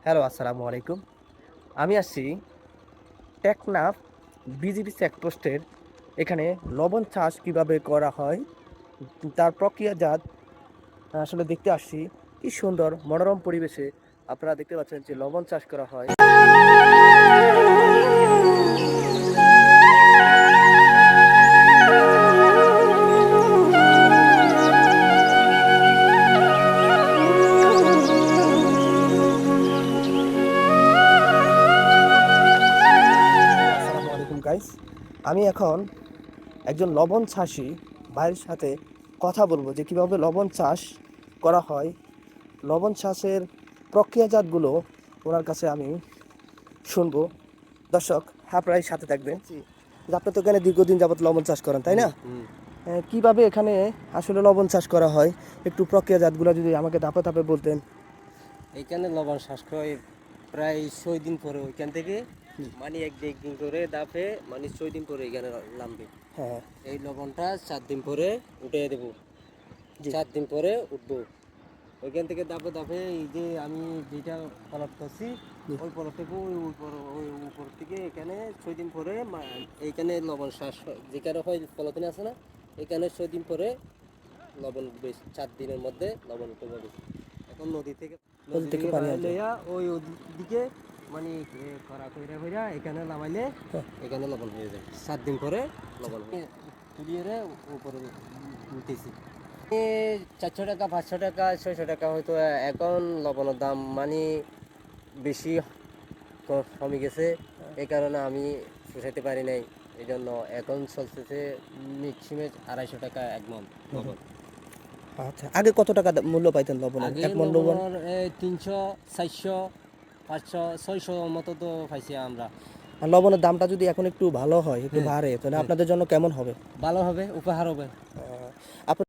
Hello, আসসালামু আলাইকুম। আমি আসছি টেকনাফ বিজিবি চেকপোস্টের এখানে লবণ চাষ কিভাবে করা হয় তার প্রক্রিয়াজাত আসলে দেখতে আসছি। কি সুন্দর মনোরম পরিবেশে আপনারা দেখতে পাচ্ছেন যে লবণ চাষ করা হয়। আসসালামু আলাইকুম গাইস। আমি এখন একজন লবণ চাষি ভাইয়ের সাথে কথা বলবো যে কিভাবে লবণ চাষ করা হয়, লবণ চাষের প্রক্রিয়াজাতগুলো ওনার কাছে আমি শুনবো। দর্শক, আপনারাই সাথে থাকবেন। যে আপনি তো এখানে দীর্ঘদিন যাবত লবণ চাষ করেন, তাই না? কিভাবে এখানে আসলে লবণ চাষ করা হয়, একটু প্রক্রিয়াজাতগুলো যদি আমাকে ধাপে ধাপে বলতেন। এইখানে লবণ শ্বাস হয় প্রায় 6 দিন পরে ওইখান থেকে মানে এক দেড় দিন করে দাফে মানে 6 দিন পরে এখানে নামবে। হ্যাঁ, এই লবণটা 4 দিন পরে উঠে দেব, জি 4 দিন পরে উঠবো ওইখান থেকে দাফে দাফে। এই যে আমি যেটা পলট করছি জি। ওই পলট থেকে ওই উপর থেকে এখানে 6 দিন পরে এইখানে লবণ শ্বাস যেখানে হয় পলতিন আছে না, এখানে 6 দিন পরে লবণ বেশ 4 দিনের মধ্যে লবণ উঠে যাবে। এখন নদী থেকে নদী থেকে পানি আসবে। লইয়া ওই দিকে মানে করা কইরা কইরা এখানে নামাইলে হ্যাঁ, এখানে লবণ হয়ে যায়। 7 দিন পরে লবণ তুলিয়ে উপরে উঠেছি। 400 টাকা 500 টাকা 600 টাকা হয়তো এখন লবণের দাম মানে বেশি কমে গেছে। এই কারণে আমি পোষাইতে পারি নাই। এই জন্য এখন চলতেছে ম্যাক্সিমাম 250 টাকা এক মন লবণ। আচ্ছা, আগে কত টাকা মূল্য পাইতেন লবণের, আগে এক মন লবণ? লবণের 300 400 500 600 মতো তো পাইছি আমরা। আর লবণের দামটা যদি এখন একটু ভালো হয়, একটু হ্যাঁ, বাড়ে, তাহলে হ্যাঁ, আপনাদের জন্য কেমন হবে? ভালো হবে, উপহার হবে।